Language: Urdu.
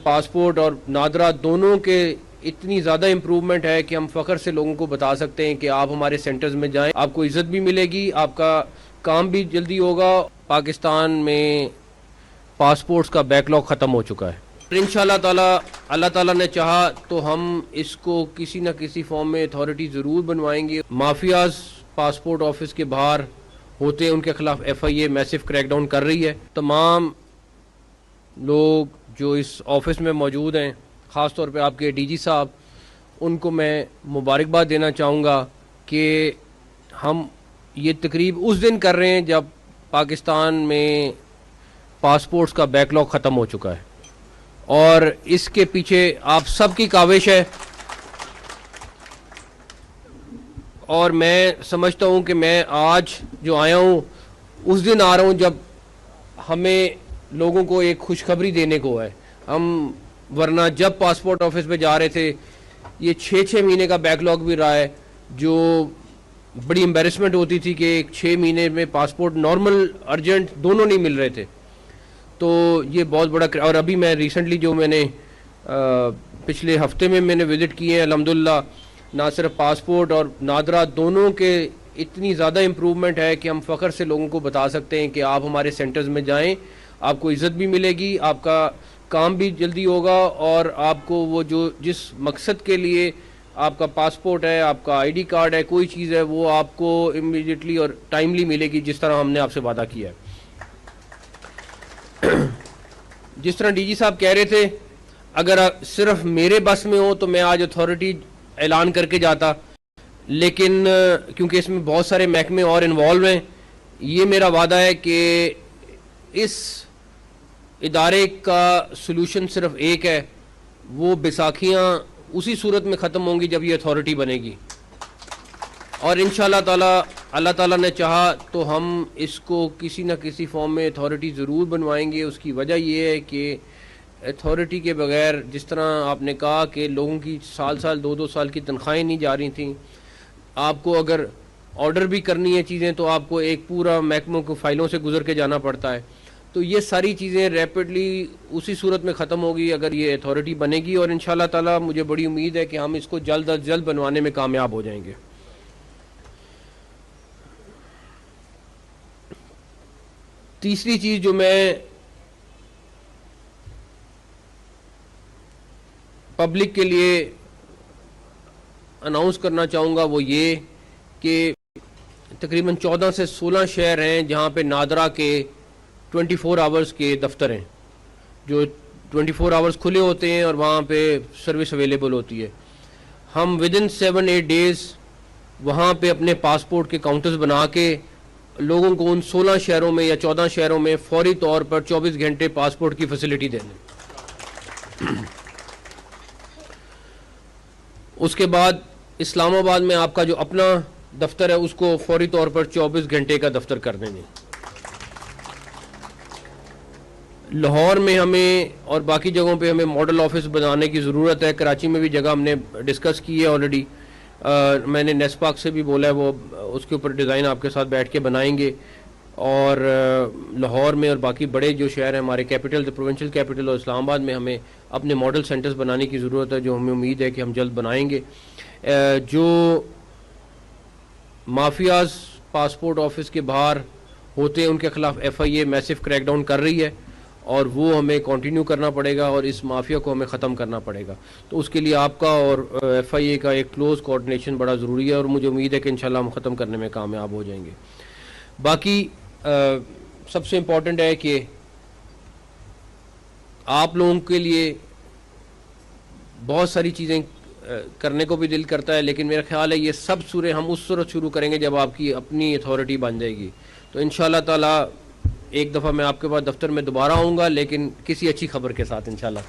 پاسپورٹ اور نادرا دونوں کے اتنی زیادہ امپروومنٹ ہے کہ ہم فخر سے لوگوں کو بتا سکتے ہیں کہ آپ ہمارے سینٹرز میں جائیں، آپ کو عزت بھی ملے گی، آپ کا کام بھی جلدی ہوگا۔ پاکستان میں پاسپورٹس کا بیک لاگ ختم ہو چکا ہے۔ انشاءاللہ تعالی اللہ تعالیٰ نے چاہا تو ہم اس کو کسی نہ کسی فارم میں اتھارٹی ضرور بنوائیں گے۔ مافیاز پاسپورٹ آفس کے باہر ہوتے ہیں، ان کے خلاف ایف آئی اے میسو کریک ڈاؤن کر رہی ہے۔ تمام لوگ جو اس آفس میں موجود ہیں، خاص طور پہ آپ کے ڈی جی صاحب، ان کو میں مبارکباد دینا چاہوں گا کہ ہم یہ تقریب اس دن کر رہے ہیں جب پاکستان میں پاسپورٹس کا بیک لاگ ختم ہو چکا ہے، اور اس کے پیچھے آپ سب کی کاوش ہے۔ اور میں سمجھتا ہوں کہ میں آج جو آیا ہوں اس دن آ رہا ہوں جب ہمیں لوگوں کو ایک خوشخبری دینے کو ہے۔ ہم ورنہ جب پاسپورٹ آفس پہ جا رہے تھے، یہ 6 مہینے کا بیک لاگ بھی رہا ہے، جو بڑی امبیرسمنٹ ہوتی تھی کہ 6 مہینے میں پاسپورٹ نارمل ارجنٹ دونوں نہیں مل رہے تھے۔ تو یہ بہت بڑا، اور ابھی میں ریسنٹلی جو میں نے پچھلے ہفتے میں نے وزٹ کیے ہیں، الحمدللہ نہ صرف پاسپورٹ اور نادرا دونوں کے اتنی زیادہ امپروومنٹ ہے کہ ہم فخر سے لوگوں کو بتا سکتے ہیں کہ آپ ہمارے سینٹرز میں جائیں، آپ کو عزت بھی ملے گی، آپ کا کام بھی جلدی ہوگا، اور آپ کو وہ جس مقصد کے لیے آپ کا پاسپورٹ ہے، آپ کا آئی ڈی کارڈ ہے، کوئی چیز ہے، وہ آپ کو امیڈیٹلی اور ٹائملی ملے گی، جس طرح ہم نے آپ سے وعدہ کیا ہے۔ جس طرح ڈی جی صاحب کہہ رہے تھے، اگر صرف میرے بس میں ہو تو میں آج اتھارٹی اعلان کر کے جاتا، لیکن کیونکہ اس میں بہت سارے محکمے اور انوالو ہیں، یہ میرا وعدہ ہے کہ اس ادارے کا سلوشن صرف ایک ہے، وہ بیساکھیاں اسی صورت میں ختم ہوں گی جب یہ اتھارٹی بنے گی، اور انشاءاللہ تعالی اللہ تعالیٰ نے چاہا تو ہم اس کو کسی نہ کسی فارم میں اتھارٹی ضرور بنوائیں گے۔ اس کی وجہ یہ ہے کہ اتھارٹی کے بغیر، جس طرح آپ نے کہا کہ لوگوں کی سال 2 سال کی تنخواہیں نہیں جا رہی تھیں، آپ کو اگر آرڈر بھی کرنی ہے چیزیں تو آپ کو ایک پورا محکموں کو فائلوں سے گزر کے جانا پڑتا ہے۔ تو یہ ساری چیزیں ریپڈلی اسی صورت میں ختم ہوگی اگر یہ اتھارٹی بنے گی، اور انشاءاللہ تعالیٰ مجھے بڑی امید ہے کہ ہم اس کو جلد از جلد بنوانے میں کامیاب ہو جائیں گے۔ تیسری چیز جو میں پبلک کے لیے اناؤنس کرنا چاہوں گا وہ یہ کہ تقریباً 14 سے 16 شہر ہیں جہاں پہ نادرا کے 24 آورز کے دفتر ہیں، جو 24 آورز کھلے ہوتے ہیں اور وہاں پہ سروس اویلیبل ہوتی ہے۔ ہم ودن 7-8 ڈیز وہاں پہ اپنے پاسپورٹ کے کاؤنٹرز بنا کے لوگوں کو ان 16 شہروں میں یا 14 شہروں میں فوری طور پر 24 گھنٹے پاسپورٹ کی فیسلٹی دینے۔ اس کے بعد اسلام آباد میں آپ کا جو اپنا دفتر ہے اس کو فوری طور پر 24 گھنٹے کا دفتر کر دیں گے۔ لاہور میں ہمیں اور باقی جگہوں پہ ہمیں ماڈل آفس بنانے کی ضرورت ہے۔ کراچی میں بھی جگہ ہم نے ڈسکس کی ہے آلریڈی، میں نے نیسپاک سے بھی بولا ہے وہ اس کے اوپر ڈیزائن آپ کے ساتھ بیٹھ کے بنائیں گے، اور لاہور میں اور باقی بڑے جو شہر ہیں ہمارے کیپٹل، پروونشل کیپٹل اور اسلام آباد میں ہمیں اپنے ماڈل سینٹرز بنانے کی ضرورت ہے، جو ہمیں امید ہے کہ ہم جلد بنائیں گے۔ جو مافیاز پاسپورٹ آفس کے باہر ہوتے ہیں ان کے خلاف ایف آئی اے میسو کریک ڈاؤن کر رہی ہے، اور وہ ہمیں کنٹینیو کرنا پڑے گا، اور اس مافیا کو ہمیں ختم کرنا پڑے گا۔ تو اس کے لیے آپ کا اور ایف آئی اے کا ایک کلوز کوآرڈینیشن بڑا ضروری ہے، اور مجھے امید ہے کہ انشاءاللہ ہم ختم کرنے میں کامیاب ہو جائیں گے۔ باقی سب سے امپورٹنٹ ہے کہ آپ لوگوں کے لیے بہت ساری چیزیں کرنے کو بھی دل کرتا ہے، لیکن میرا خیال ہے یہ سب سورے ہم اس صورت شروع کریں گے جب آپ کی اپنی اتھارٹی بن جائے گی۔ تو انشاءاللہ تعالی ایک دفعہ میں آپ کے پاس دفتر میں دوبارہ آؤں گا، لیکن کسی اچھی خبر کے ساتھ انشاءاللہ۔